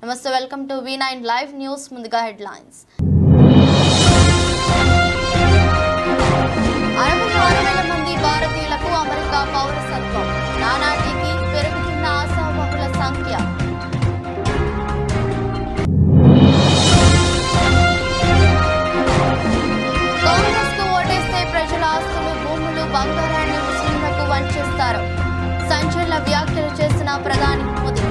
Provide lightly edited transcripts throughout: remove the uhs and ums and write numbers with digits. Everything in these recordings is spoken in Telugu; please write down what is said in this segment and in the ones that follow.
నమస్తే, welcome to V9 live news. ముందుగా హెడ్లైన్స్. 66,000 మంది భారతీయులకు అమెరికా పౌరసత్వం. నానాటికి పెరుగుతున్న ఆశావహుల సంఖ్య. కాంగ్రెస్ కు ఓటేస్తే ప్రజల ఆస్తులు, భూములు, బంగారాన్ని ముస్లింలకు వంచేస్తారు. సంచలన వ్యాఖ్యలు చేసిన ప్రధాని మోదీ.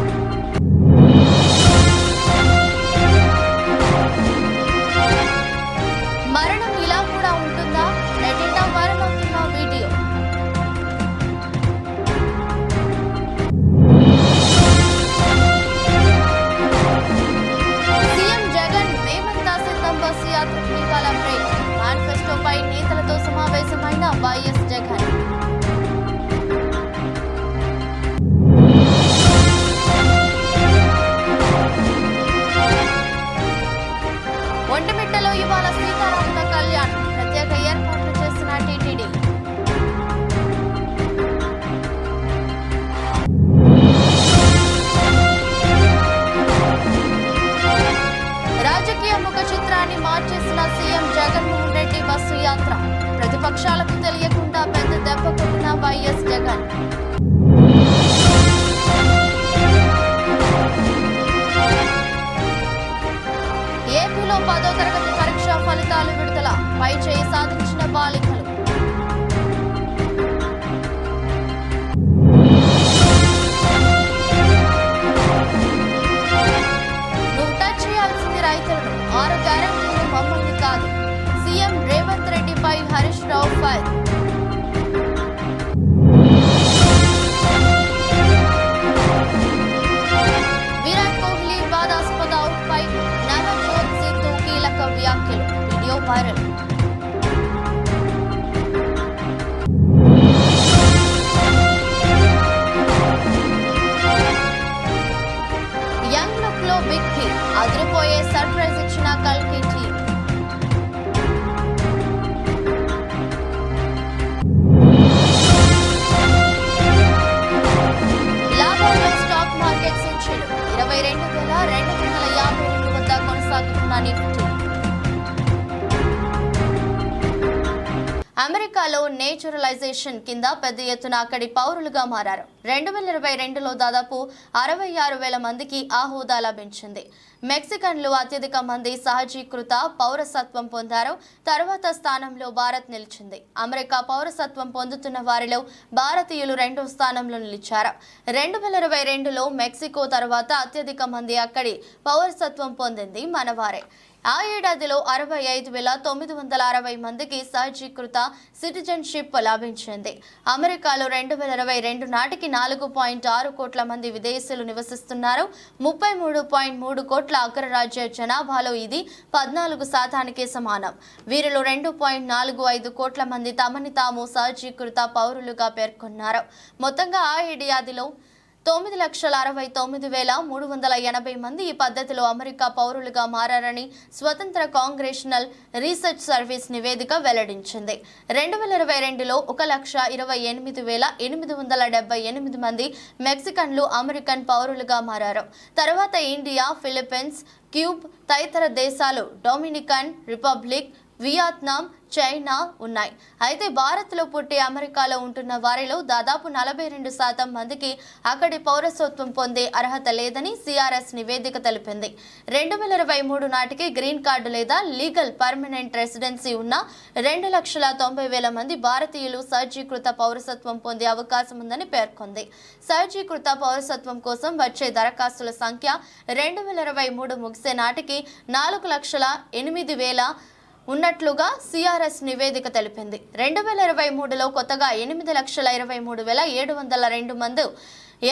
మరణం ఇలా కూడా ఉంటుందా? నెట్టింట మరణమవుతున్న వీడియో. సీఎం జగన్ మేమంతా సిద్ధం బస్సు యాత్రకు ఇవాళ బ్రేక్. మేనిఫెస్టోపై నేతలతో సమావేశమైన వైఎస్ జగన్. ఒంటిమిట్టలో ఇవాళ సీతారాముల కళ్యాణం. ప్రత్యేక ఏర్పాట్లు చేసిన టీటీడీ. రాజకీయ ముఖ చిత్రాన్ని మార్చేసిన సీఎం జగన్మోహన్ రెడ్డి బస్సు యాత్ర. ప్రతిపక్షాలకు తెలియకుండా పెద్ద దెబ్బ కొట్టిన వైఎస్ జగన్. ఏపీలో 10వ తరగతి పరీక్షా ఫలితాలు విడుదల. పై చేయి సాధించిన బాలికలు. నువ్వు టచ్ చేయాల్సింది రైతులను, 6 గ్యారెంటీలు మమ్మల్ని కాదు. సీఎం రేవంత్ రెడ్డిపై హరీష్ రావు ఫైర్. విరాట్ కోహ్లీ వివాదాస్పద అవుట్ పై నవజోత్ సిద్ధు కీలక వ్యాఖ్యలు. Video viral. యంగ్ లుక్ లో బిగ్ హిట్. అదిరిపోయే సర్ప్రైజ్ ఇచ్చిన కల్కి టీం. లాభాల్లో స్టాక్ మార్కెట్ సూచీలు. 22,252 వద్ద కొనసాగుతున్న నిఫ్టీ. అమెరికాలో నేచురలైజేషన్ కింద పెద్ద ఎత్తున అక్కడి పౌరులుగా మారారు. 2022లో దాదాపు 66,000 మందికి ఆ హోదా లభించింది. మెక్సికన్లు అత్యధిక మంది సహజీకృత పౌరసత్వం పొందారు. తర్వాత స్థానంలో భారత్ నిలిచింది. అమెరికా పౌరసత్వం పొందుతున్న వారిలో భారతీయులు 2వ స్థానంలో నిలిచారు. 2022లో మెక్సికో తర్వాత అత్యధిక మంది అక్కడి పౌరసత్వం పొందింది మనవారే. ఆ ఏడాదిలో 65,960 మందికి సహజీకృత సిటిజన్షిప్ లభించింది. అమెరికాలో 2022 నాటికి 4.6 కోట్ల మంది విదేశీయులు నివసిస్తున్నారు. 33.3 కోట్ల అగ్రరాజ్య జనాభాలో ఇది 14% సమానం. వీరిలో 2.45 కోట్ల మంది తమని తాము సహజీకృత పౌరులుగా పేర్కొన్నారు. మొత్తంగా ఆ ఏడాదిలో 9,69,380 మంది ఈ పద్ధతిలో అమెరికా పౌరులుగా మారారని స్వతంత్ర కాంగ్రెషనల్ రీసెర్చ్ సర్వీస్ నివేదిక వెల్లడించింది. 2022లో 1,28,878 మంది మెక్సికన్లు అమెరికన్ పౌరులుగా మారారు. తర్వాత ఇండియా, ఫిలిప్పీన్స్, క్యూబ్ తదితర దేశాలు, డొమినికన్ రిపబ్లిక్, వియత్నాం, చైనా ఉన్నాయి. అయితే భారత్లో పుట్టి అమెరికాలో ఉంటున్న వారిలో దాదాపు 42% మందికి అక్కడి పౌరసత్వం పొందే అర్హత లేదని సిఆర్ఎస్ నివేదిక తెలిపింది. 2023 నాటికి గ్రీన్ కార్డు లేదా లీగల్ పర్మనెంట్ రెసిడెన్సీ ఉన్న 2,90,000 మంది భారతీయులు సహజీకృత పౌరసత్వం పొందే అవకాశం ఉందని పేర్కొంది. సహజీకృత పౌరసత్వం కోసం వచ్చే దరఖాస్తుల సంఖ్య 2023 ముగిసే నాటికి 4,08,000 ఉన్నట్లుగా సిఆర్ఎస్ నివేదిక తెలిపింది. 2023లో కొత్తగా 8,23,702 మంది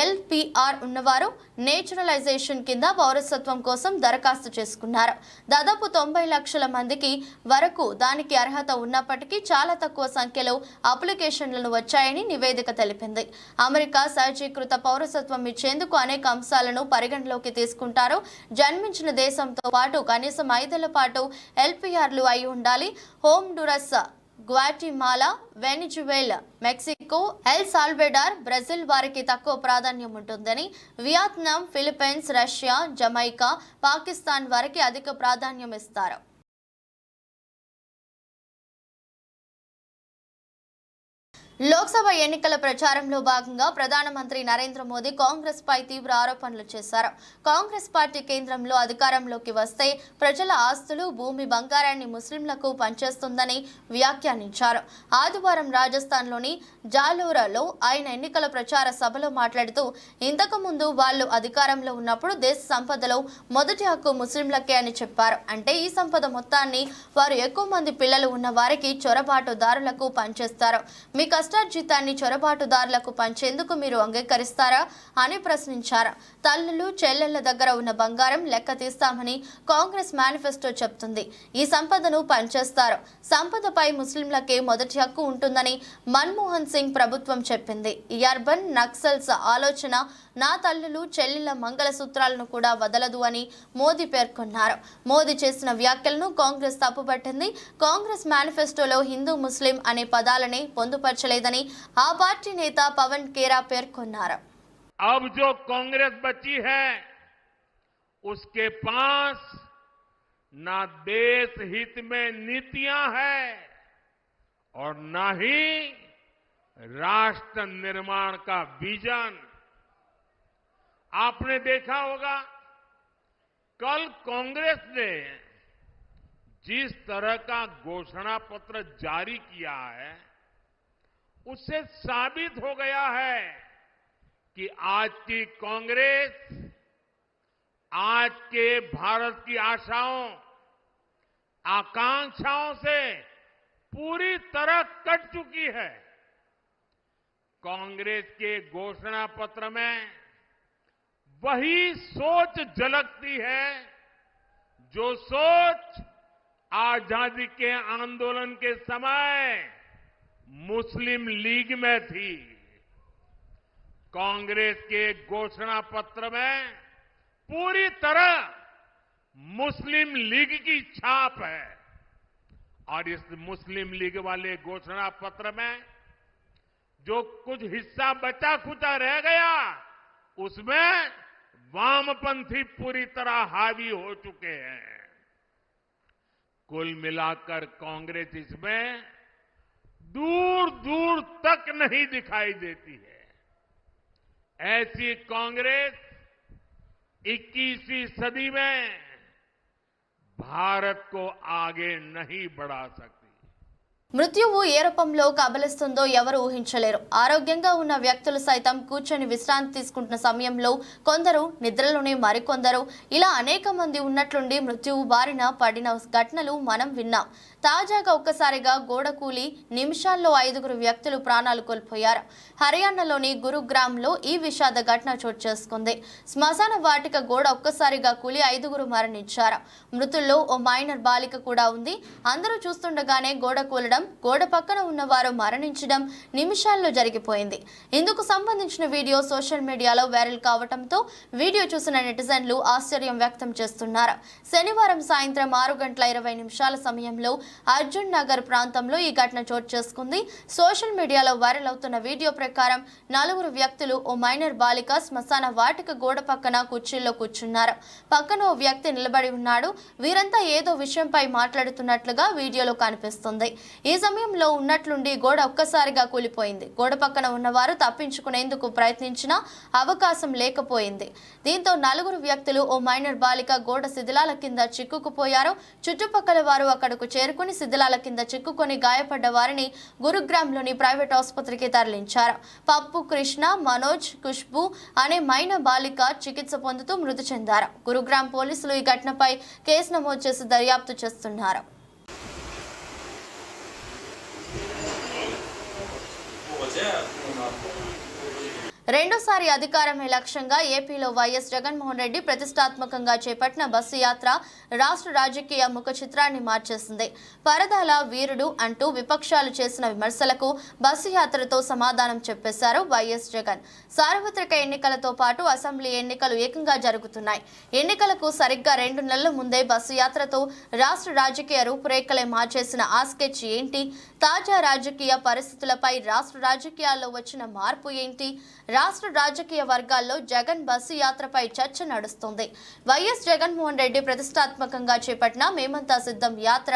ఎల్పిఆర్ ఉన్నవారు నేచురలైజేషన్ కింద పౌరసత్వం కోసం దరఖాస్తు చేసుకున్నారు. దాదాపు 90 లక్షల మందికి వరకు దానికి అర్హత ఉన్నప్పటికీ చాలా తక్కువ సంఖ్యలో అప్లికేషన్లను వచ్చాయని నివేదిక తెలిపింది. అమెరికా సహజీకృత పౌరసత్వం ఇచ్చేందుకు అనేక అంశాలను పరిగణలోకి తీసుకుంటారు. జన్మించిన దేశంతో పాటు కనీసం 5 ఏళ్ల పాటు ఎల్పిఆర్లు అయి ఉండాలి. Honduras Guatemala, Venezuela, Mexico, El Salvador, Brazil వారికి తక్కువ ప్రాధాన్యం ఉంటుందని, Vietnam, Philippines, Russia, Jamaica, Pakistan వారికి అధిక ప్రాధాన్యం ఇస్తారు. లోక్సభ ఎన్నికల ప్రచారంలో భాగంగా ప్రధానమంత్రి నరేంద్ర మోదీ కాంగ్రెస్ పై తీవ్ర ఆరోపణలు చేశారు. కాంగ్రెస్ పార్టీ కేంద్రంలో అధికారంలోకి వస్తే ప్రజల ఆస్తులు, భూమి, బంగారాన్ని ముస్లింలకు పంచేస్తుందని వ్యాఖ్యానించారు. ఆదివారం రాజస్థాన్లోని జాలోరాలో ఆయన ఎన్నికల ప్రచార సభలో మాట్లాడుతూ, ఇంతకు ముందు వాళ్లు అధికారంలో ఉన్నప్పుడు దేశ సంపదలో మొదటి హక్కు ముస్లింలకే అని చెప్పారు. అంటే ఈ సంపద మొత్తాన్ని వారు ఎక్కువ మంది పిల్లలు ఉన్న వారికి చొరబాటుదారులకు పంచేస్తారు. మీ కష్టార్జితాన్ని చొరబాటుదారులకు పంచేందుకు మీరు అంగీకరిస్తారా అని ప్రశ్నించారు. తల్లులు, చెల్లెళ్ల దగ్గర ఉన్న బంగారం లెక్క తీస్తామని కాంగ్రెస్ మేనిఫెస్టో చెప్తుంది. ఈ సంపదను పంచేస్తారు. సంపదపై ముస్లింలకే మొదటి హక్కు ఉంటుందని మన్మోహన్ సింగ్ ప్రభుత్వం చెప్పింది. ఈ అర్బన్ నక్సల్స్ ఆలోచన నా తల్లులు, చెల్లెళ్ల మంగళసూత్రాలను కూడా వదలదు అని మోదీ పేర్కొన్నారు. మోదీ చేసిన వ్యాఖ్యలను కాంగ్రెస్ తప్పుపట్టింది. కాంగ్రెస్ మేనిఫెస్టోలో హిందూ, ముస్లిం అనే పదాలనే పొందుపరచలేదని ఆ పార్టీ నేత పవన్ కేరా పేర్కొన్నారు. अब जो कांग्रेस बची है उसके पास ना देश हित में नीतियां हैं और ना ही राष्ट्र निर्माण का विजन। आपने देखा होगा कल कांग्रेस ने जिस तरह का घोषणा पत्र जारी किया है उससे साबित हो गया है कि आज की कांग्रेस आज के भारत की आशाओं, आकांक्षाओं से पूरी तरह कट चुकी है। कांग्रेस के घोषणा पत्र में वही सोच झलकती है जो सोच आजादी के आंदोलन के समय मुस्लिम लीग में थी। कांग्रेस के घोषणा पत्र में पूरी तरह मुस्लिम लीग की छाप है और इस मुस्लिम लीग वाले घोषणा पत्र में जो कुछ हिस्सा बचा खुचा रह गया उसमें वामपंथी पूरी तरह हावी हो चुके हैं। कुल मिलाकर कांग्रेस इसमें दूर दूर तक नहीं दिखाई देती है। ऐसी कांग्रेस 21वीं सदी में भारत को आगे नहीं बढ़ा सकती। మృత్యువు ఏ రూపంలో కబలిస్తుందో ఎవరు ఊహించలేరు. ఆరోగ్యంగా ఉన్న వ్యక్తులు సైతం కూర్చొని విశ్రాంతి తీసుకుంటున్న సమయంలో కొందరు నిద్రలోనే మరికొందరు ఇలా అనేక మంది ఉన్నట్లుండి మృత్యువు బారిన పడిన ఘటనలు మనం విన్నాం. తాజాగా ఒక్కసారిగా గోడ కూలి నిమిషాల్లో 5 వ్యక్తులు ప్రాణాలు కోల్పోయారు. హర్యానాలోని గురుగ్రామ్లో ఈ విషాద ఘటన చోటు చేసుకుంది. శ్మశాన వాటిక గోడ ఒక్కసారిగా కూలి 5 మరణించారు. మృతుల్లో ఓ మైనర్ బాలిక కూడా ఉంది. అందరూ చూస్తుండగానే గోడ కూలడం, గోడ పక్కన ఉన్నవారు మరణించడం నిమిషాల్లో జరిగిపోయింది. ఇందుకు సంబంధించిన వీడియో సోషల్ మీడియాలో వైరల్ కావడంతో వీడియో చూసిన నెటిజన్లు ఆశ్చర్యం వ్యక్తం చేస్తున్నారు. శనివారం సాయంత్రం 6:20 సమయంలో అర్జున్ నగర్ ప్రాంతంలో ఈ ఘటన చోటు చేసుకుంది. సోషల్ మీడియాలో వైరల్ అవుతున్న వీడియో ప్రకారం 4 వ్యక్తులు ఓ మైనర్ బాలిక శ్మశాన వాటిక గోడ పక్కన కుర్చీల్లో కూర్చున్నారు. పక్కన ఓ వ్యక్తి నిలబడి ఉన్నాడు. వీరంతా ఏదో విషయంపై మాట్లాడుతున్నట్లుగా వీడియోలో కనిపిస్తుంది. ఈ సమయంలో ఉన్నట్లుండి గోడ ఒక్కసారిగా కూలిపోయింది. గోడ పక్కన ఉన్నవారు తప్పించుకునేందుకు ప్రయత్నించినా అవకాశం లేకపోయింది. దీంతో 4 వ్యక్తులు ఓ మైనర్ బాలిక గోడ శిథిలాల కింద చిక్కుకుపోయారు. చుట్టుపక్కల వారు అక్కడకు చేరుకుని శిథిలాల కింద చిక్కుకొని గాయపడ్డ వారిని గురుగ్రామ్లోని ప్రైవేట్ ఆసుపత్రికి తరలించారు. పప్పు, కృష్ణ, మనోజ్, ఖుష్బు అనే మైనర్ బాలిక చికిత్స పొందుతూ మృతి చెందారు. గురుగ్రామ్ పోలీసులు ఈ ఘటనపై కేసు నమోదు చేసి దర్యాప్తు చేస్తున్నారు. రెండోసారి అధికారమే లక్ష్యంగా ఏపీలో వైఎస్ జగన్మోహన్ రెడ్డి ప్రతిష్టాత్మకంగా చేపట్టిన బస్సు యాత్ర రాష్ట్ర రాజకీయ ముఖ చిత్రాన్ని మార్చేసింది. పరదాల వీరుడు అంటూ విపక్షాలు చేసిన విమర్శలకు బస్సు యాత్రతో సమాధానం చెప్పేశారు వైఎస్ జగన్. సార్వత్రిక ఎన్నికలతో పాటు అసెంబ్లీ ఎన్నికలు ఏకంగా జరుగుతున్నాయి. ఎన్నికలకు సరిగ్గా 2 నెలల ముందే బస్సు యాత్రతో రాష్ట్ర రాజకీయ రూపురేఖలే మార్చేసిన ఆ స్కెచ్ ఏంటి? తాజా రాజకీయ పరిస్థితులపై రాష్ట్ర రాజకీయాల్లో వచ్చిన మార్పు ఏంటి? రాష్ట్ర రాజకీయ వర్గాల్లో జగన్ బస్సు యాత్రపై చర్చ నడుస్తుంది. వైఎస్ జగన్మోహన్ రెడ్డి ప్రతిష్టాత్మకంగా చేపట్టిన మేమంతా సిద్ధం యాత్ర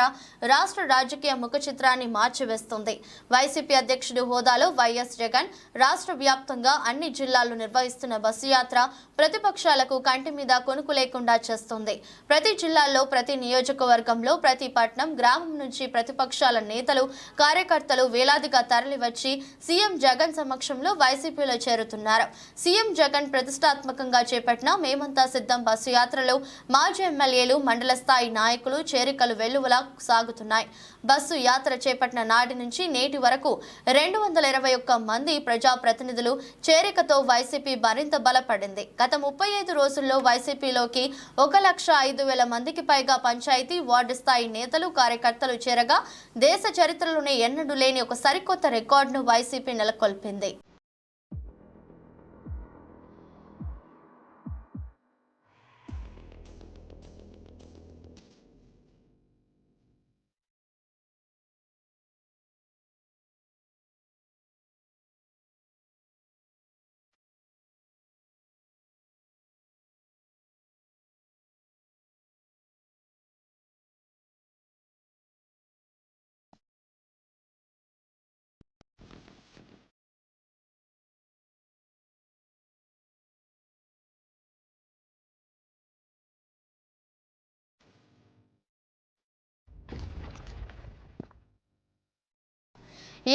రాష్ట్ర రాజకీయ ముఖ చిత్రాన్ని మార్చివేస్తుంది. వైసీపీ అధ్యక్షుడి హోదాలో వైఎస్ జగన్ రాష్ట్ర వ్యాప్తంగా అన్ని జిల్లాల్లో నిర్వహిస్తున్న బస్సు యాత్ర ప్రతిపక్షాలకు కంటి మీద కొనుకు లేకుండా చేస్తుంది. ప్రతి జిల్లాల్లో, ప్రతి నియోజకవర్గంలో, ప్రతి పట్టణం, గ్రామం నుంచి ప్రతిపక్షాల నేతలు, కార్యకర్తలు వేలాదిగా తరలివచ్చి సీఎం జగన్ సమక్షంలో వైసీపీలో చేరుతున్నారు. సీఎం జగన్ ప్రతిష్టాత్మకంగా చేపట్టిన మేమంతా సిద్ధం బస్సు యాత్రలో మాజీ ఎమ్మెల్యేలు, మండల స్థాయి నాయకులు చేరికలు వెల్లువలా సాగుతున్నాయి. బస్సు యాత్ర చేపట్టిన నాటి నుంచి నేటి వరకు 221 మంది ప్రజాప్రతినిధులు చేరికతో వైసీపీ మరింత బలపడింది. గత 35 రోజుల్లో వైసీపీలోకి 1,05,000 మందికి పైగా పంచాయతీ, వార్డు స్థాయి నేతలు, కార్యకర్తలు చేరగా దేశ చరిత్రలోనే ఎన్నడూ లేని ఒక సరికొత్త రికార్డును వైసీపీ నెలకొల్పింది.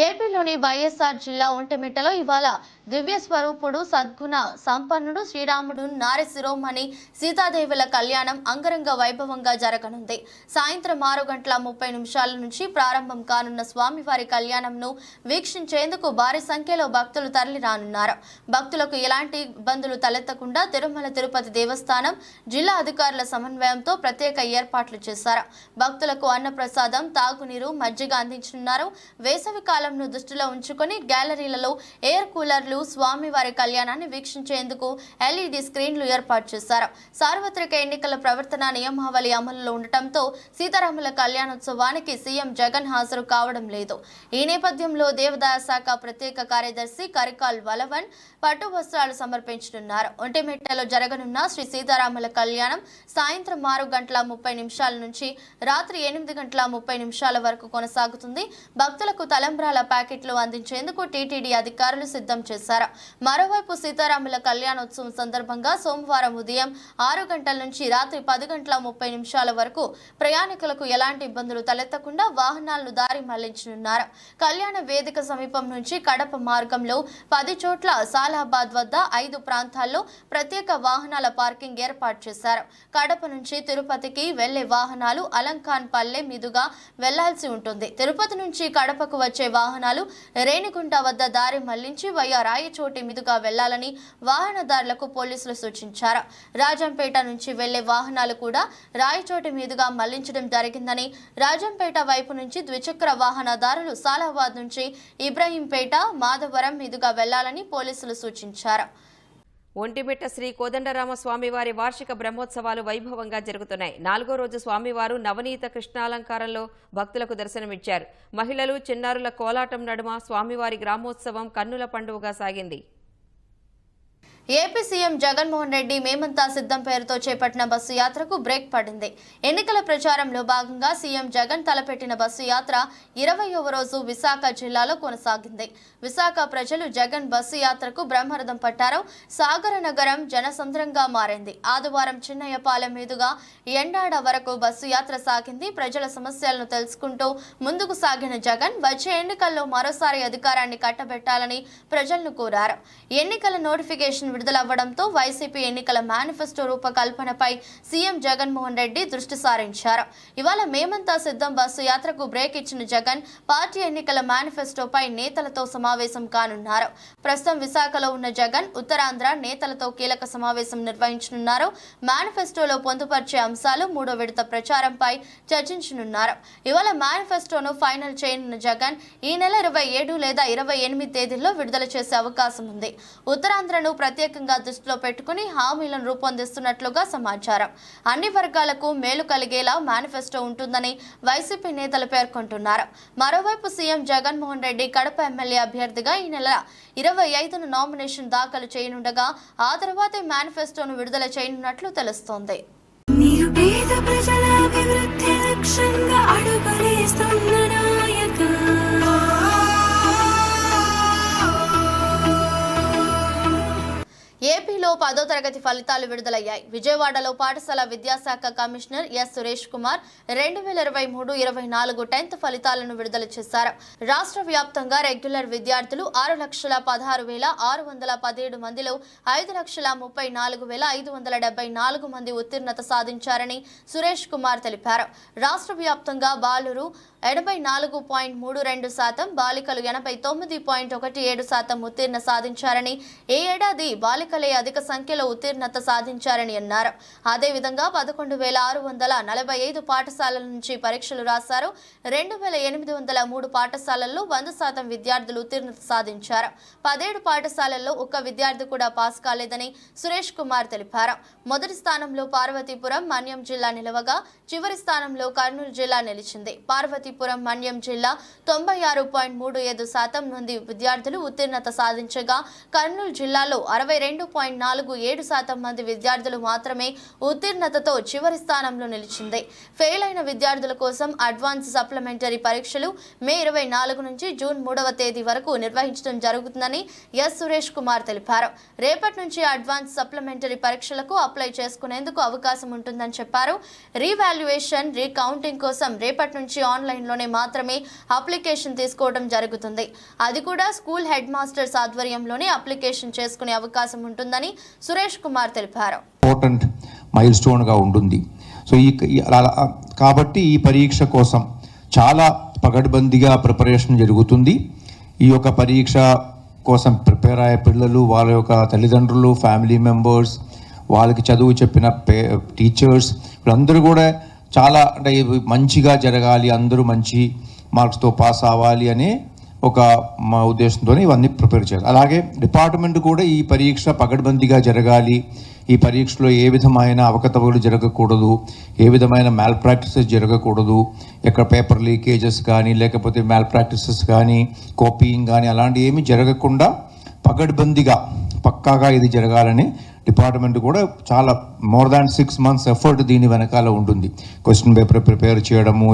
ఏపీలోని వైఎస్ఆర్ జిల్లా ఒంటిమిట్టలో ఇవాళ దివ్య స్వరూపుడు, సద్గుణ సంపన్నుడు శ్రీరాముడు నారి శిరోమణి సీతాదేవుల కళ్యాణం అంగరంగ వైభవంగా జరగనుంది. సాయంత్రం 6:30 నుంచి ప్రారంభం కానున్న స్వామివారి కళ్యాణంను వీక్షించేందుకు భారీ సంఖ్యలో భక్తులు తరలి రానున్నారు. భక్తులకు ఎలాంటి ఇబ్బందులు తలెత్తకుండా తిరుమల తిరుపతి దేవస్థానం, జిల్లా అధికారుల సమన్వయంతో ప్రత్యేక ఏర్పాట్లు చేశారు. భక్తులకు అన్నప్రసాదం, తాగునీరు, మజ్జిగ అందించనున్నారు. వేసవి కాలంను దృష్టిలో ఉంచుకొని గ్యాలరీలలో ఎయిర్ కూలర్లు, స్వామివారి కళ్యాణాన్ని వీక్షించేందుకు LED స్క్రీన్లు ఏర్పాటు చేశారు. సార్వత్రిక ఎన్నికల ప్రవర్తన నియమావళి అమలులో ఉండటంతో సీతారాముల కళ్యాణోత్సవానికి సీఎం జగన్ హాజరు కావడం లేదు. ఈ నేపథ్యంలో దేవాదాయ శాఖ ప్రత్యేక కార్యదర్శి కరికాల్ వలవన్ పట్టు వస్త్రాలు సమర్పించనున్నారు. ఒంటిమిట్టలో జరగనున్న శ్రీ సీతారాముల కళ్యాణం సాయంత్రం 6:30 నుంచి రాత్రి 8:30 వరకు కొనసాగుతుంది. భక్తులకు తలంబ్రాల ప్యాకెట్లు అందించేందుకు టీటీడీ అధికారులు సిద్ధం చేశారు. మరోవైపు సీతారాముల కళ్యాణోత్సవం సందర్భంగా సోమవారం ఉదయం 6 గంటల నుంచి రాత్రి 10:30 వరకు ప్రయాణికులకు ఎలాంటి ఇబ్బందులు తలెత్తకుండా వాహనాలను దారి మళ్లించనున్నారు. కళ్యాణ వేదిక సమీపం నుంచి కడప మార్గంలో 10 చోట్ల, సాలాబాద్ వద్ద 5 ప్రాంతాల్లో ప్రత్యేక వాహనాల పార్కింగ్ ఏర్పాటు చేశారు. కడప నుంచి తిరుపతికి వెళ్లే వాహనాలు అలంకాన్ పల్లె మీదుగా వెళ్లాల్సి ఉంటుంది. తిరుపతి నుంచి కడపకు వచ్చే వాహనాలు రేణిగుంట వద్ద దారి మళ్లించి వయ్యా రాయచోటి మీదుగా వెళ్లాలని వాహనదారులకు పోలీసులు సూచించారు. రాజంపేట నుంచి వెళ్లే వాహనాలు కూడా రాయచోటి మీదుగా మళ్లించడం జరిగిందని, రాజంపేట వైపు నుంచి ద్విచక్ర వాహనదారులు సాలాబాద్ నుంచి ఇబ్రహీంపేట, మాధవరం మీదుగా వెళ్లాలని పోలీసులు సూచించారు. ఒంటిమిట్ట శ్రీ కోదండరామ స్వామివారి వార్షిక బ్రహ్మోత్సవాలు వైభవంగా జరుగుతున్నాయి. 4వ రోజు స్వామివారు నవనీత కృష్ణాలంకారంలో భక్తులకు దర్శనమిచ్చారు. మహిళలు, చిన్నారుల కోలాటం నడుమ స్వామివారి గ్రామోత్సవం కన్నుల పండుగగా సాగింది. ఏపీ సీఎం జగన్మోహన్ రెడ్డి మేమంతా సిద్ధం పేరుతో చేపట్టిన బస్సు యాత్రకు బ్రేక్ పడింది. ఎన్నికల ప్రచారంలో భాగంగా సీఎం జగన్ తలపెట్టిన బస్సు యాత్ర 20వ రోజు విశాఖ జిల్లాలో కొనసాగింది. విశాఖ ప్రజలు జగన్ బస్సు యాత్రకు బ్రహ్మరథం పట్టారు. సాగర నగరం జనసంద్రంగా మారింది. ఆదివారం చిన్నయ్యపాలెం మీదుగా ఎండాడ వరకు బస్సు యాత్ర సాగింది. ప్రజల సమస్యలను తెలుసుకుంటూ ముందుకు సాగిన జగన్ వచ్చే ఎన్నికల్లో మరోసారి అధికారాన్ని కట్టబెట్టాలని ప్రజలను కోరారు. ఎన్నికల నోటిఫికేషన్ విడుదలవ్వడంతో వైసీపీ ఎన్నికల మేనిఫెస్టో రూపకల్పనపై సీఎం జగన్మోహన్ రెడ్డి దృష్టి సారించారు. ఇవాళ మేమంతా సిద్ధం బస్సు యాత్రకు బ్రేక్ ఇచ్చిన జగన్ పార్టీ ఎన్నికల మేనిఫెస్టోపై నేతలతో సమావేశం కానున్నారు. ప్రస్తుతం విశాఖలో ఉన్న జగన్ ఉత్తరాంధ్ర నేతలతో కీలక సమావేశం నిర్వహించనున్నారు. మేనిఫెస్టోలో పొందుపరిచే అంశాలు మూడో విడత ప్రచారంపై చర్చించనున్నారు. ఇవాళ మేనిఫెస్టోను ఫైనల్ చేయనున్న జగన్ ఈ నెల 27 లేదా 28 తేదీల్లో విడుదల చేసే అవకాశం ఉంది. ఉత్తరాంధ్రను ప్రత్యేకంగా దృష్టిలో పెట్టుకుని హామీలను రూపొందిస్తున్నట్లుగా సమాచారం. అన్ని వర్గాలకు మేలు కలిగేలా మేనిఫెస్టో ఉంటుందని వైసీపీ నేతలు పేర్కొంటున్నారు. మరోవైపు సీఎం జగన్మోహన్ రెడ్డి కడప ఎమ్మెల్యే అభ్యర్థిగా ఈ నెల 25న నామినేషన్ దాఖలు చేయనుండగా ఆ తర్వాతే మేనిఫెస్టోను విడుదల చేయనున్నట్లు తెలుస్తోంది. నిరుపేద ప్రజల అభివృద్ధి లక్ష్యంగా అడుగులేస్తున్న నాయక ఏపీలో 10వ తరగతి ఫలితాలు విడుదలయ్యాయి. విజయవాడలో పాఠశాల విద్యాశాఖ commissioner S Suresh Kumar 2023-24 10th ఫలితాలను విడుదల చేశారు. రాష్ట్ర వ్యాప్తంగా రెగ్యులర్ విద్యార్థులు 6,16,617 మందిలో 5,34,574 మంది ఉత్తీర్ణత సాధించారని సురేష్ కుమార్ తెలిపారు. రాష్ట్ర వ్యాప్తంగా బాలురు 84.32%, బాలికలు 89.17% ఉత్తీర్ణ సాధించారని, ఏ ఏడాది బాలికలే అధిక సంఖ్యలో ఉత్తీర్ణత సాధించారని అన్నారు. అదేవిధంగా 11,645 పాఠశాలల నుంచి పరీక్షలు రాశారు. 2,803 పాఠశాలల్లో 100% విద్యార్థులు ఉత్తీర్ణత సాధించారు. 17 పాఠశాలల్లో ఒక్క విద్యార్థి కూడా పాస్ కాలేదని సురేష్ కుమార్ తెలిపారు. మొదటి స్థానంలో పార్వతీపురం మన్యం జిల్లా నిలవగా చివరి స్థానంలో కర్నూలు జిల్లా నిలిచింది. పార్వతీపురం మన్యం జిల్లా 96.37% మంది విద్యార్థులు ఉత్తీర్ణత సాధించగా కర్నూలు జిల్లాలో 62.47% మంది విద్యార్థులు మాత్రమే ఉత్తీర్ణతతో చివరి స్థానంలో నిలిచింది. ఫెయిల్ అయిన విద్యార్థుల కోసం అడ్వాన్స్ సప్లిమెంటరీ పరీక్షలు మే 24 నుంచి జూన్ 3వ తేదీ వరకు నిర్వహించడం జరుగుతుందని ఎస్ సురేష్ కుమార్ తెలిపారు. రేపటి నుంచి అడ్వాన్స్ సప్లిమెంటరీ పరీక్షలకు అప్లై చేసుకునేందుకు అవకాశం ఉంటుందని చెప్పారు. రీవాల్యుయేషన్, రీకౌంటింగ్ కోసం రేపటి నుంచి ఆన్లైన్లోనే మాత్రమే అప్లికేషన్ తీసుకోవడం జరుగుతుంది. అది కూడా స్కూల్ హెడ్ మాస్టర్స్ ఆధ్వర్యంలోనే అప్లికేషన్ చేసుకునే అవకాశం ఉంటుందని సురేష్ కుమార్ తెలిపారు. ఇంపార్టెంట్ మైల్ స్టోన్ గా ఉంటుంది. సో కాబట్టి ఈ పరీక్ష కోసం చాలా పగడ్బందీగా ప్రిపరేషన్ జరుగుతుంది. ఈ యొక్క పరీక్ష కోసం ప్రిపేర్ అయ్యే పిల్లలు, వాళ్ళ యొక్క తల్లిదండ్రులు, ఫ్యామిలీ మెంబర్స్, వాళ్ళకి చదువు చెప్పిన టీచర్స్, వీళ్ళందరూ కూడా చాలా అంటే మంచిగా జరగాలి, అందరూ మంచి మార్క్స్తో పాస్ అవ్వాలి అనే ఒక మా ఉద్దేశంతో ఇవన్నీ ప్రిపేర్ చేయాలి. అలాగే డిపార్ట్మెంట్ కూడా ఈ పరీక్ష పగడ్బందీగా జరగాలి, ఈ పరీక్షలో ఏ విధమైన అవకతవకలు జరగకూడదు, ఏ విధమైన మ్యాల్ ప్రాక్టీసెస్ జరగకూడదు, ఎక్కడ పేపర్ లీకేజెస్ కానీ లేకపోతే మ్యాల్ ప్రాక్టీసెస్ కానీ కాపీయింగ్ కానీ అలాంటి ఏమీ జరగకుండా పగడ్బందీగా పక్కాగా ఇది జరగాలని డిపార్ట్మెంట్ కూడా చాలా మోర్ దాన్ 6 months ఎఫర్ట్ దీని వెనకాల ఉంటుంది. క్వశ్చన్ పేపర్ ప్రిపేర్ చేయడము,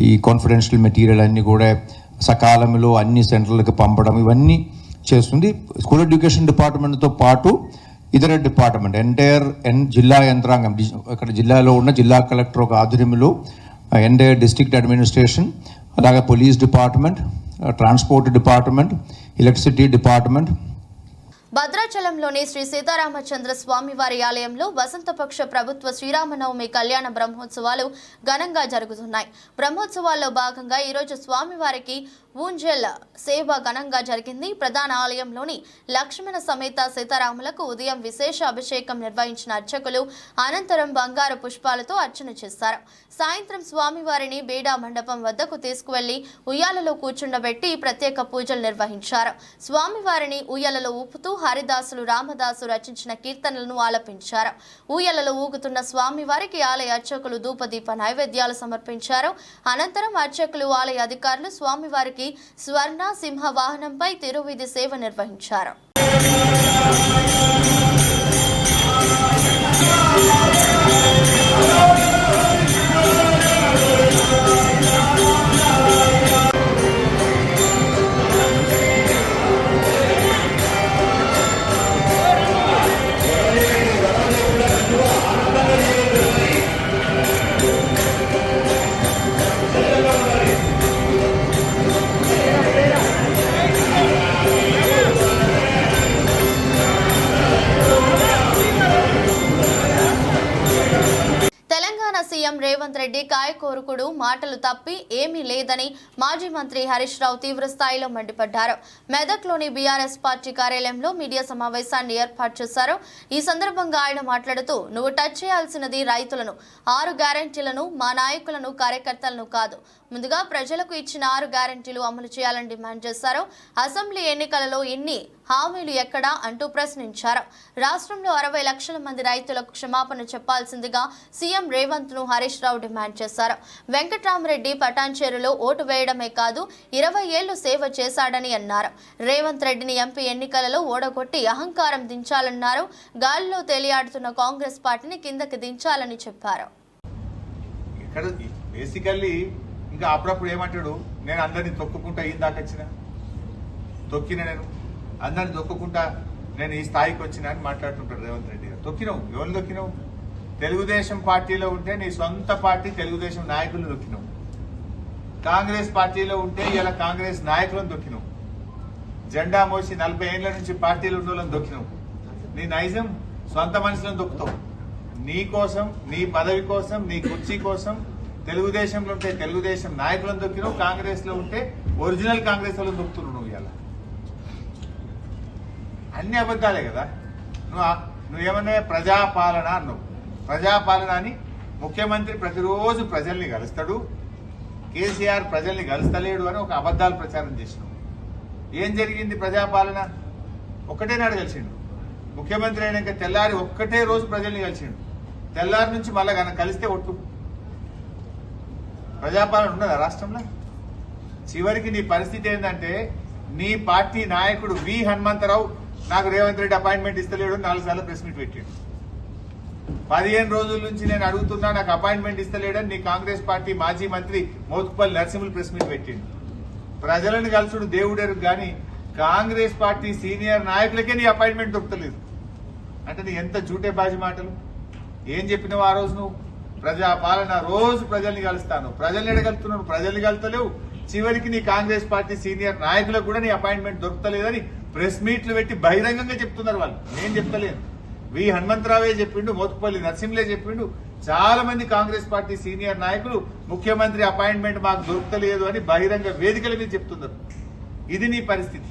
ఈ కాన్ఫిడెన్షియల్ మెటీరియల్ అన్నీ కూడా సకాలంలో అన్ని సెంటర్లకు పంపడం, ఇవన్నీ చేస్తుంది. స్కూల్ ఎడ్యుకేషన్ డిపార్ట్మెంట్తో పాటు ఇతర డిపార్ట్మెంట్ ఎంటైర్ జిల్లా యంత్రాంగం, ఇక్కడ జిల్లాలో ఉన్న జిల్లా కలెక్టర్ ఒక ఆధ్వర్యంలో ఎంటైర్ డిస్ట్రిక్ట్ అడ్మినిస్ట్రేషన్, అలాగే police department, transport department, electricity department. భద్రాచలంలోని శ్రీ సీతారామచంద్ర స్వామివారి ఆలయంలో వసంతపక్ష ప్రభుత్వ శ్రీరామనవమి కళ్యాణ బ్రహ్మోత్సవాలు ఘనంగా జరుగుతున్నాయి. బ్రహ్మోత్సవాల్లో భాగంగా ఈరోజు స్వామివారికి ఊంజల్ సేవ ఘనంగా జరిగింది. ప్రధాన ఆలయంలోని లక్ష్మణ సమేత సీతారాములకు ఉదయం విశేష అభిషేకం నిర్వహించిన అర్చకులు అనంతరం బంగారు పుష్పాలతో అర్చన చేశారు. సాయంత్రం స్వామివారిని బీడా మండపం వద్దకు తీసుకువెళ్లి ఉయ్యాలలో కూర్చుండబెట్టి ప్రత్యేక పూజలు నిర్వహించారు. స్వామివారిని ఉయ్యాలలో ఊపుతూ హరిదాసులు, రామదాసు రచించిన కీర్తనలను ఆలపించారు. ఊయలలో ఊగుతున్న స్వామివారికి ఆలయ అర్చకులు ధూపదీప నైవేద్యాలు సమర్పించారు. అనంతరం అర్చకులు, ఆలయ అధికారులు స్వామివారికి స్వర్ణ సింహ వాహనంపై తిరువీధి సేవ నిర్వహించారు. సీఎం రేవంత్ రెడ్డి కాయకోరుకుడు మాటలు తప్పి ఏమీ లేదని మాజీ మంత్రి హరీష్ రావు తీవ్ర స్థాయిలో మండిపడ్డారు. మెదక్లోని బీఆర్ఎస్ పార్టీ కార్యాలయంలో మీడియా సమావేశాన్ని ఏర్పాటు చేశారు. ఈ సందర్భంగా ఆయన మాట్లాడుతూ, నువ్వు టచ్ చేయాల్సినది రైతులను, 6 గ్యారెంటీలను, మా నాయకులను, కార్యకర్తలను కాదు. ముందుగా ప్రజలకు ఇచ్చిన 6 గ్యారెంటీలు అమలు చేయాలని డిమాండ్ చేశారు. అసెంబ్లీ ఎన్నికలలో ఇన్ని హామీలు ఎక్కడా అంటూ ప్రశ్నించారు. రాష్ట్రంలో 60 లక్షల మంది రైతులకు క్షమాపణ చెప్పాల్సిందిగా సీఎం రేవంత్ ను హరీష్ రావు డిమాండ్ చేశారు. వెంకట్రామరెడ్డి పటాన్చేరులో ఓటు వేయడమే కాదు 20 ఏళ్లు సేవ చేశాడని అన్నారు. రేవంత్ రెడ్డిని ఎంపీ ఎన్నికలలో ఓడగొట్టి అహంకారం దించాలన్నారు. గాలిలో తేలియాడుతున్న కాంగ్రెస్ పార్టీని కిందకి దించాలని చెప్పారు. ఇంకా అప్పుడప్పుడు ఏమంటాడు, నేను అందరినీ తొక్కుకుంటా ఇందాకొచ్చిన తొక్కిన, నేను అందరిని తొక్కుకుంటా నేను ఈ స్థాయికి వచ్చిన అని మాట్లాడుతుంటాడు రేవంత్ రెడ్డి గారు. తొక్కినావు, ఎవరు తొక్కినావు? తెలుగుదేశం పార్టీలో ఉంటే నీ సొంత పార్టీ తెలుగుదేశం నాయకులను తొక్కినావు. కాంగ్రెస్ పార్టీలో ఉంటే ఇలా కాంగ్రెస్ నాయకులను తొక్కినావు. జెండా మోసి 40 ఏళ్ల నుంచి పార్టీలు ఉన్న వాళ్ళని తొక్కినావు. నీ నైజం సొంత మనుషులను తొక్కుతావు. నీ కోసం, నీ పదవి కోసం, నీ కుర్చీ కోసం తెలుగుదేశంలో ఉంటే తెలుగుదేశం నాయకులను దొక్కినావు, కాంగ్రెస్ లో ఉంటే ఒరిజినల్ కాంగ్రెస్ వాళ్ళని దొక్కుతున్నావు. నువ్వు ఇలా అన్ని అబద్ధాలే కదా. నువ్వేమన్నా ప్రజాపాలన అన్నావు. ప్రజాపాలన అని ముఖ్యమంత్రి ప్రతిరోజు ప్రజల్ని కలుస్తాడు, కేసీఆర్ ప్రజల్ని కలుస్తలేడు అని ఒక అబద్ధాలు ప్రచారం చేసినావు. ఏం జరిగింది? ప్రజాపాలన ఒక్కటే నాడు కలిసిండు. ముఖ్యమంత్రి అయినాక తెల్లారి ఒక్కటే రోజు ప్రజల్ని కలిసిండు. తెల్లారి నుంచి మళ్ళా కలిస్తే ఒట్టు. ప్రజాపాలన ఉన్నదా రాష్ట్రంలో? చివరికి నీ పరిస్థితి ఏంటంటే, నీ పార్టీ నాయకుడు వి హనుమంతరావు నాకు రేవంత్ రెడ్డి అపాయింట్మెంట్ ఇస్తలేడు 4 సార్లు ప్రెస్ మీట్ పెట్టాడు. 15 రోజుల నుంచి నేను అడుగుతున్నా, నాకు అపాయింట్మెంట్ ఇస్తలేడని నీ కాంగ్రెస్ పార్టీ మాజీ మంత్రి మోత్కుపల్లి నరసింహులు ప్రెస్ మీట్ పెట్టిండు. ప్రజలను కలుసుడు దేవుడెరు గాని కాంగ్రెస్ పార్టీ సీనియర్ నాయకులకే నీ అపాయింట్మెంట్ దొరకలేదు అంటే నీ ఎంత జూటే బాజీ మాటలు. ఏం చెప్పినావు ఆ రోజు? నువ్వు ప్రజాపాలన, రోజు ప్రజల్ని కలుస్తాను, ప్రజల్ని ఎడగలుగుతున్నాను, ప్రజల్ని కలుతలేవు. చివరికి నీ కాంగ్రెస్ పార్టీ సీనియర్ నాయకులకు కూడా నీ అపాయింట్మెంట్ దొరుకుతలేదని ప్రెస్ మీట్లు పెట్టి బహిరంగంగా చెప్తున్నారు వాళ్ళు. నేను చెప్తలేను, వి హనుమంతరావే చెప్పిండు, మోత్కుపల్లి నరసింహులే చెప్పిండు. చాలా మంది కాంగ్రెస్ పార్టీ సీనియర్ నాయకులు ముఖ్యమంత్రి అపాయింట్మెంట్ మాకు దొరుకుతలేదు అని బహిరంగ వేదికల మీద చెప్తున్నారు. ఇది నీ పరిస్థితి.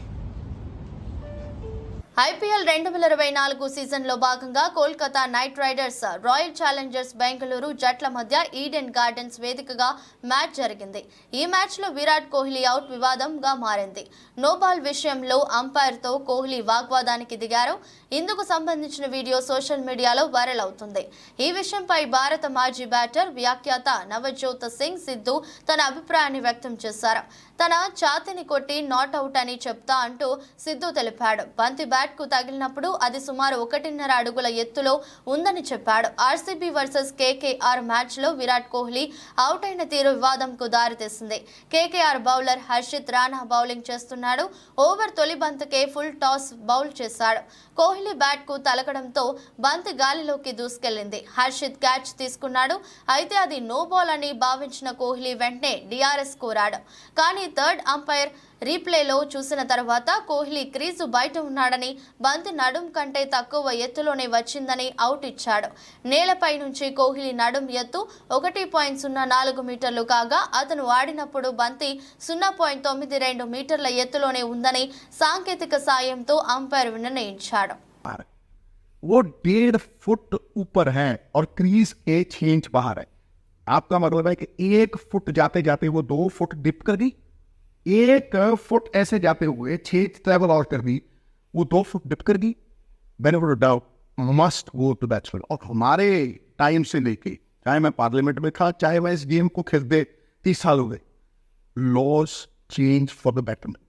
ఐపీఎల్ 2024 సీజన్లో భాగంగా Kolkata night riders, royal Challengers Bengaluru జట్ల మధ్య ఈడెన్ గార్డెన్స్ వేదికగా మ్యాచ్ జరిగింది. ఈ మ్యాచ్లో విరాట్ కోహ్లీ అవుట్ వివాదంగా మారింది. నో బాల్ విషయంలో అంపైర్తో కోహ్లీ వాగ్వాదానికి దిగారు. ఇందుకు సంబంధించిన వీడియో సోషల్ మీడియాలో వైరల్ అవుతుంది. ఈ విషయంపై భారత మాజీ బ్యాటర్, వ్యాఖ్యాత నవజ్యోత్ సింగ్ సిద్ధు తన అభిప్రాయాన్ని వ్యక్తం చేశారు. తన ఛాతీని కొట్టి నాట్అవుట్ అని చెప్తా అంటూ సిద్ధు తెలిపాడు. బంతి బ్యాట్ కు తగిలినప్పుడు అది సుమారు 1.5 అడుగుల ఎత్తులో ఉందని చెప్పాడు. ఆర్సీబీ వర్సెస్ కేకేఆర్ మ్యాచ్ లో విరాట్ కోహ్లీ అవుట్ అయిన తీరు వివాదంకు దారితీసింది. KKR bowler Harshit Rana bowling చేస్తున్నాడు. ఓవర్ తొలి బంతికే ఫుల్ టాస్ బౌల్ చేశాడు. కోహ్లీ బ్యాట్ కు తలకడంతో బంతి గాలిలోకి దూసుకెళ్లింది. హర్షిత్ క్యాచ్ తీసుకున్నాడు. అయితే అది నో బాల్ అని భావించిన కోహ్లీ వెంటనే డిఆర్ఎస్ కోరాడు. కానీ థర్డ్ అంపైర్ రీప్లేలో చూసిన తర్వాత కోహ్లీ క్రీజు బయట ఉన్నాడని, బంతి నడుం కంటే తక్కువ ఎత్తులోనే వచ్చిందని అవుట్ ఇచ్చాడు. నేలపై నుంచి కోహ్లీ నడుం ఎత్తు 1.04 మీటర్లు కాగా అతను ఆడినప్పుడు బంతి 0.92 మీటర్ల ఎత్తులోనే ఉందని సాంకేతిక సాయంతో అంపైర్ నిర్ణయించాడు. वो 1.5 फुट ऊपर है और क्रीज के 6 इंच बाहर है. आपका मतलब है कि 1 फुट जाते जाते वो 2 फुट डिप कर दी, 1 फुट ऐसे जाते हुए 6 ट्रैवल आउट कर दी, वो 2 फुट डिप कर दी. Benefit of doubt must go to batsman. और हमारे टाइम से लेके, चाहे मैं पार्लियामेंट में था, चाहे मैं इस गेम को खेलते 30 साल हो गए, laws change for the betterment.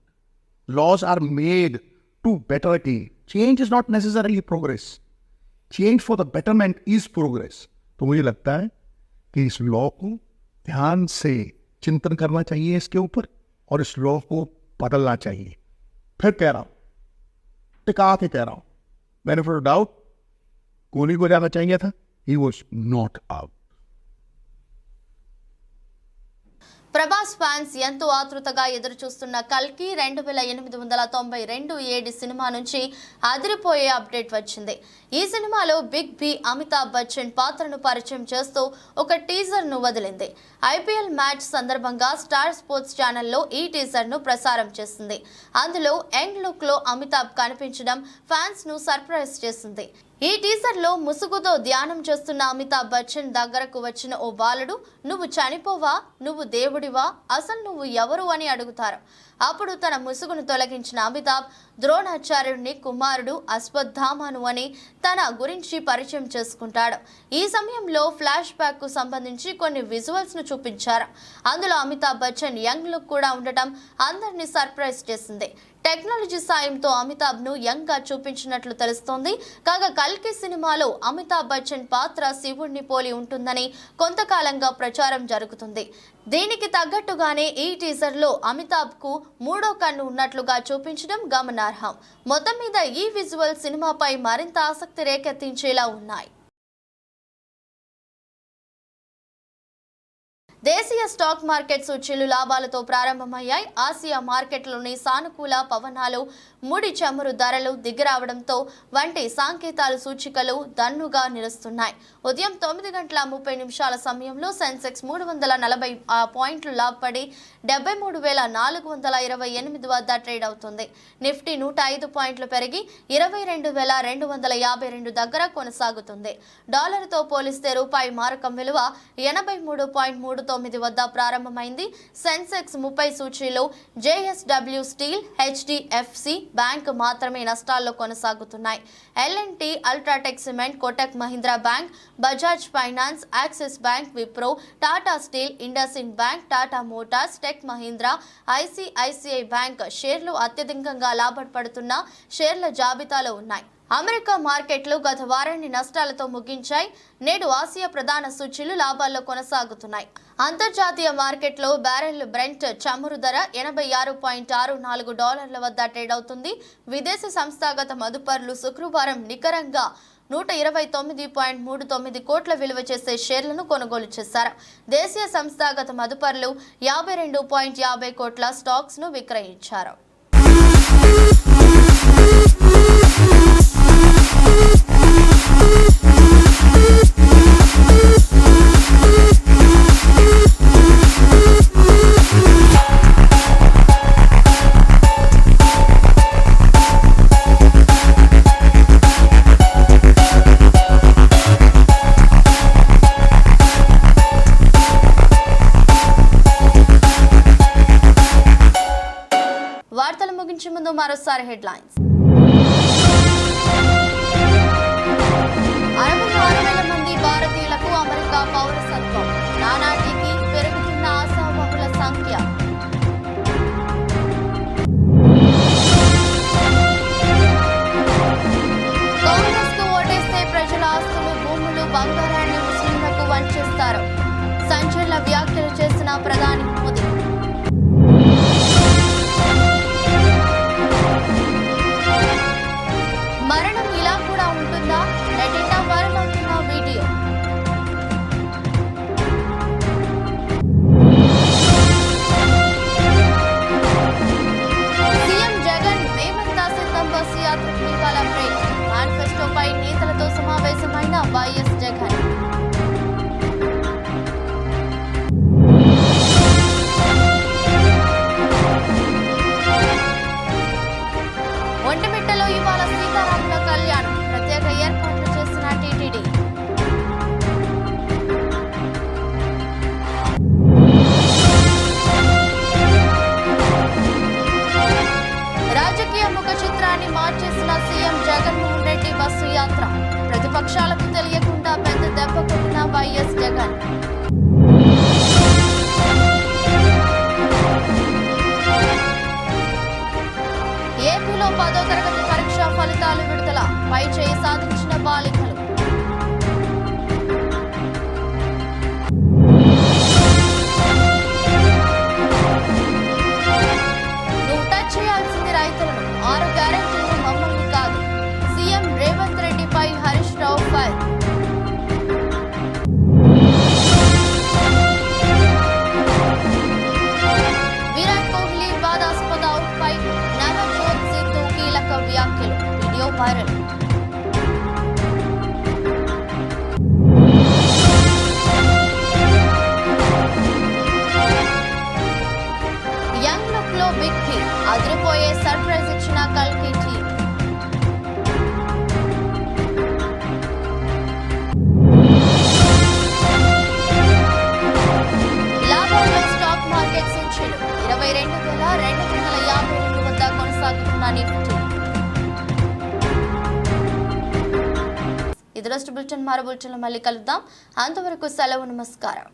Laws are made to better a game. Change is not necessarily progress. Change for the betterment is progress. तो मुझे लगता है कि इस लॉ को ध्यान से चिंतन करना चाहिए इसके ऊपर, और इस लॉ को बदलना चाहिए. फिर कह रहा हूं, टिका के कह रहा हूं, बेनिफिट ऑफ डाउट कोहली को जाना चाहिए था. He was not out. Prabhas fans ఎంతో ఆతృతగా ఎదురుచూస్తున్న కల్కి 2892 ఏడి సినిమా నుంచి అదిరిపోయే అప్డేట్ వచ్చింది. ఈ సినిమాలో బిగ్ బి అమితాబ్ బచ్చన్ పాత్రను పరిచయం చేస్తూ ఒక టీజర్ ను వదిలింది. ఐపీఎల్ మ్యాచ్ సందర్భంగా స్టార్ స్పోర్ట్స్ ఛానల్లో ఈ టీజర్ ను ప్రసారం చేసింది. అందులో యంగ్ లుక్ లో అమితాబ్ కనిపించడం ఫ్యాన్స్ ను సర్ప్రైజ్ చేసింది. ఈ టీజర్ లో ముసుగుతో ధ్యానం చేస్తున్న అమితాబ్ బచ్చన్ దగ్గరకు వచ్చిన ఓ బాలుడు, నువ్వు చనిపోవా, నువ్వు దేవుడివా, అసలు నువ్వు ఎవరు అని అడుగుతారు. అప్పుడు తన ముసుగును తొలగించిన అమితాబ్ ద్రోణాచార్యుడిని కుమారుడు అశ్వత్థామను అని తన గురించి పరిచయం చేసుకుంటాడు. ఈ సమయంలో ఫ్లాష్ బ్యాక్ కు సంబంధించి కొన్ని విజువల్స్ ను చూపించారు. అందులో అమితాబ్ బచ్చన్ యంగ్ లుక్ కూడా ఉండటం అందరినీ సర్ప్రైజ్ చేసింది. టెక్నాలజీ సాయంతో అమితాబ్ ను యంగ్ గా చూపించినట్లు తెలుస్తోంది. కాగా కల్కి సినిమాలో అమితాబ్ బచ్చన్ పాత్ర శివుణ్ణి పోలి ఉంటుందని కొంతకాలంగా ప్రచారం జరుగుతుంది. దీనికి తగ్గట్టుగానే ఈ టీజర్ లో అమితాబ్ కు మూడో కన్ను ఉన్నట్లుగా చూపించడం గమనార్హం. మొత్తం మీద ఈ విజువల్ సినిమాపై మరింత ఆసక్తి రేకెత్తించేలా ఉన్నాయి. దేశీయ స్టాక్ మార్కెట్ సూచీలు లాభాలతో ప్రారంభమయ్యాయి. ఆసియా మార్కెట్లోని సానుకూల పవనాలు, ముడి చమురు ధరలు దిగిరావడంతో వంటి సంకేతాలు సూచికలు దన్నుగా నిలుస్తున్నాయి. ఉదయం 9:30 సమయంలో సెన్సెక్స్ 340 పాయింట్లు లాభపడి 73,428 వద్ద ట్రేడ్ అవుతుంది. నిఫ్టీ 105 పాయింట్లు పెరిగి 22,252 దగ్గర కొనసాగుతుంది. డాలర్తో పోలిస్తే రూపాయి మారకం విలువ 83.39 వద్ద ప్రారంభమైంది. సెన్సెక్స్ 30 సూచీలో జేఎస్డబ్ల్యూ స్టీల్, హెచ్డిఎఫ్సి బ్యాంక్ మాత్రమే నష్టాల్లో కొనసాగుతున్నాయి. L and T, UltraTech cement, Kotak Mahindra bank, Bajaj finance, Axis bank, Wipro, Tata steel, IndusInd bank, Tata motors, tech Mahindra, ICICI bank షేర్లు అత్యధికంగా లాభపడుతున్న షేర్ల జాబితాలో ఉన్నాయి. అమెరికా మార్కెట్లు గత వారాన్ని నష్టాలతో ముగించాయి. నేడు ఆసియా ప్రధాన సూచీలు లాభాల్లో కొనసాగుతున్నాయి. అంతర్జాతీయ మార్కెట్లో బ్యారెల్ బ్రెంట్ చమురు ధర $86.64 వద్ద ట్రేడ్ అవుతుంది. విదేశీ సంస్థాగత మదుపర్లు శుక్రవారం నికరంగా 129.39 కోట్ల విలువ చేసే షేర్లను కొనుగోలు చేశారు. దేశీయ సంస్థాగత మదుపర్లు 52.50 కోట్ల స్టాక్స్ ను విక్రయించారు. వార్తలు ముగించే ముందు మరోసారి హెడ్లైన్స్. 66,000 మంది భారతీయులకు అమెరికా పౌరసత్వం. నానాటికి పెరుగుతున్న ఆశావహుల సంఖ్య. కాంగ్రెస్ కు ఓటేస్తే ప్రజల ఆస్తులు, భూములు, బంగారాన్ని ముస్లింలకు వంచేస్తారు. సంచలన వ్యాఖ్యలు చేసిన ప్రధాని మోదీ. మరణం ఇలా కూడా ఉంటుందా? నెట్టింట వైరల్ అవుతున్న వీడియో. సీఎం జగన్ మేమంతా సిద్ధం బస్సు యాత్రకు ఇవాళ బ్రేక్. మేనిఫెస్టోపై నేతలతో సమావేశమైన వైఎస్ జగన్. హనీఫ్ టీం. ఇది రోజు బులెటిన్. మరో బులెటిన్లో మళ్ళీ కలుద్దాం. అంతవరకు సెలవు. నమస్కారం.